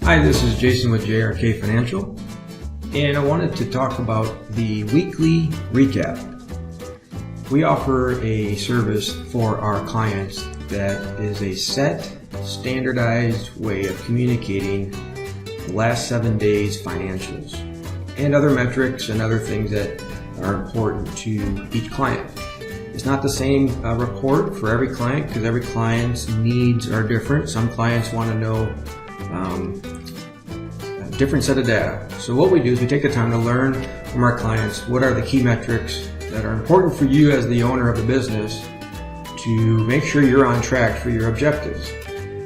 Hi, this is Jason with JRK Financial, and I wanted to talk about the weekly recap. We offer a service for our clients that is a set, standardized way of communicating the last 7 days financials and other metrics and other things that are important to each client. It's not the same report for every client because every client's needs are different. Some clients want to know a different set of data. So what we do is we take the time to learn from our clients what are the key metrics that are important for you as the owner of the business to make sure you're on track for your objectives.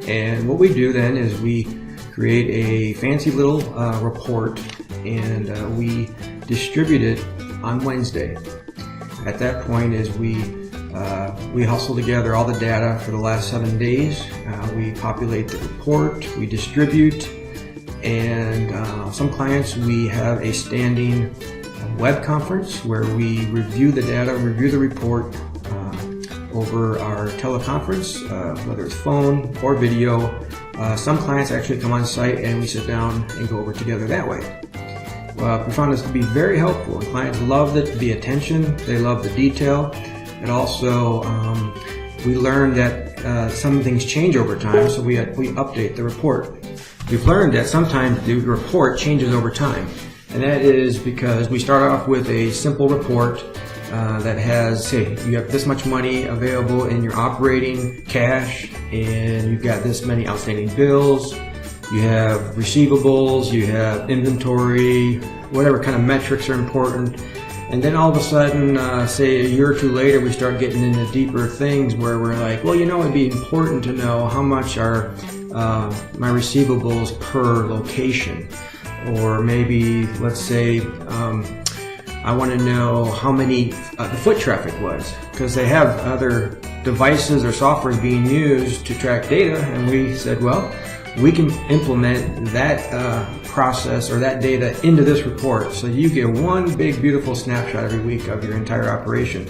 And what we do then is we create a fancy little report and we distribute it on Wednesday. At that point is we hustle together all the data for the last 7 days. We populate the report, we distribute, and some clients we have a standing web conference where we review the data, review the report over our teleconference, whether it's phone or video. Some clients actually come on site and we sit down and go over it together that way. We found this to be very helpful, and clients love the attention, they love the detail, and also we learned that some things change over time, so we update the report. We've learned that sometimes the report changes over time, and that is because we start off with a simple report that has, say, you have this much money available in your operating cash, and you've got this many outstanding bills. You have receivables, you have inventory, whatever kind of metrics are important. And then all of a sudden, say a year or two later, we start getting into deeper things where we're like, well, it'd be important to know how much are my receivables per location. Or maybe, let's say, I want to know how many the foot traffic was, because they have other devices or software being used to track data. And we said, well, we can implement that process or that data into this report, so you get one big beautiful snapshot every week of your entire operation.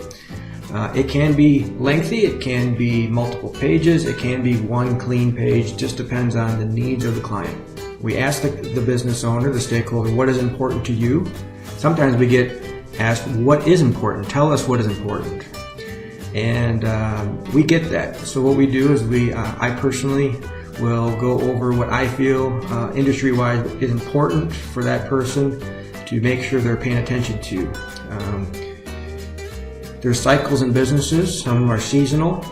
It can be lengthy, it can be multiple pages, it can be one clean page, just depends on the needs of the client. We ask the business owner, the stakeholder, what is important to you? Sometimes we get asked, what is important? Tell us what is important. And we get that. So what we do is I personally will go over what I feel industry-wide is important for that person to make sure they're paying attention to. There's cycles in businesses. Some are seasonal.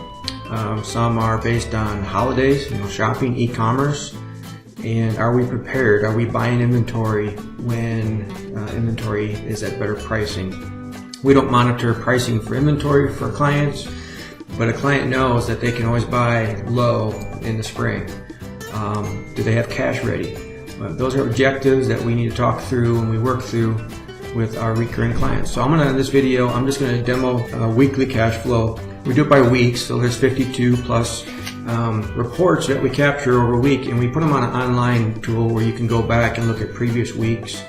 Some are based on holidays, shopping, e-commerce. And are we prepared? Are we buying inventory when inventory is at better pricing? We don't monitor pricing for inventory for clients, but a client knows that they can always buy low in the spring. Do they have cash ready? Those are objectives that we need to talk through and we work through with our recurring clients. So in this video, I'm just going to demo weekly cash flow. We do it by weeks, so there's 52 plus reports that we capture over a week, and we put them on an online tool where you can go back and look at previous weeks.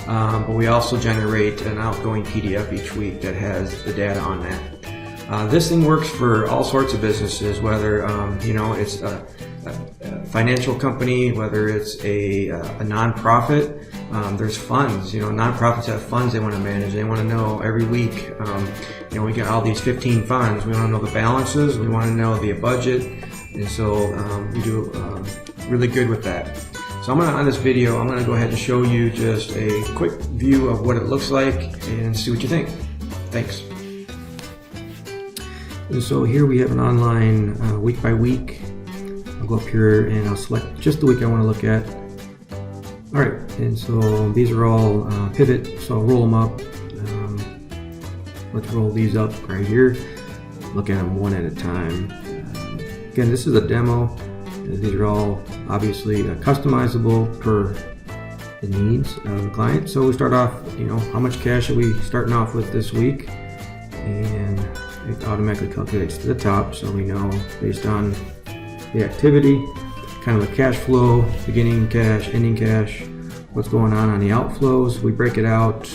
But we also generate an outgoing PDF each week that has the data on that. This thing works for all sorts of businesses, whether it's a financial company, whether it's a nonprofit. There's funds. Nonprofits have funds they want to manage. They want to know every week. We got all these 15 funds. We want to know the balances. We want to know the budget, and so we do really good with that. So on this video, I'm going to go ahead and show you just a quick view of what it looks like and see what you think. Thanks. And so here we have an online week by week. I'll go up here and I'll select just the week I want to look at. All right, and so these are all pivot, so I'll roll them up. Let's roll these up right here. Look at them one at a time. Again, this is a demo. These are all obviously customizable per the needs of the client. So we start off, how much cash are we starting off with this week? And it automatically calculates to the top, so we know based on the activity, kind of the cash flow, beginning cash, ending cash, what's going on the outflows. We break it out.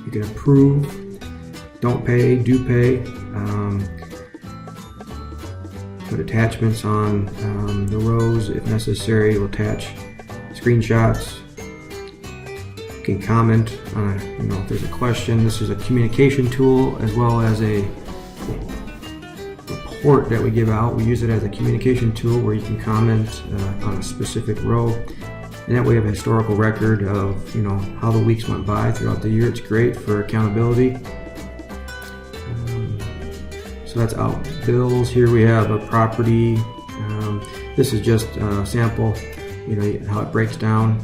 You can approve, don't pay, do pay. Put attachments on the rows if necessary. We'll attach screenshots. You can comment on, if there's a question. This is a communication tool as well as a report that we give out. We use it as a communication tool where you can comment on a specific row, and that way we have a historical record of how the weeks went by throughout the year. It's great for accountability. So that's out bills. Here we have a property. This is just a sample, how it breaks down.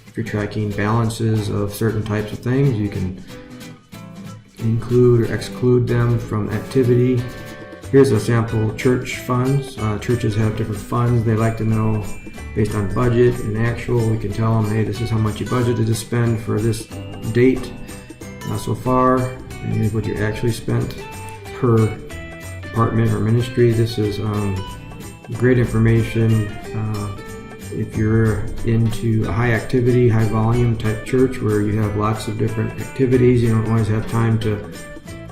If you're tracking balances of certain types of things, you can include or exclude them from activity. Here's a sample church funds. Churches have different funds they like to know based on budget and actual. We can tell them, hey, this is how much you budgeted to spend for this date so far, and here's what you actually spent per department or ministry. This is great information if you're into a high activity, high volume type church where you have lots of different activities. You don't always have time to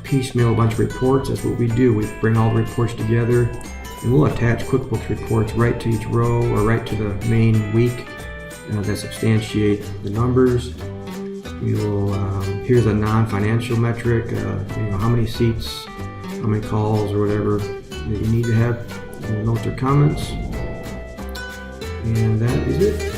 piecemeal a bunch of reports. That's what we do. We bring all the reports together, and we'll attach QuickBooks reports right to each row or right to the main week that substantiate the numbers. We will, here's a non-financial metric, how many seats, how many calls or whatever that you need to have. We'll note their comments. And that is it.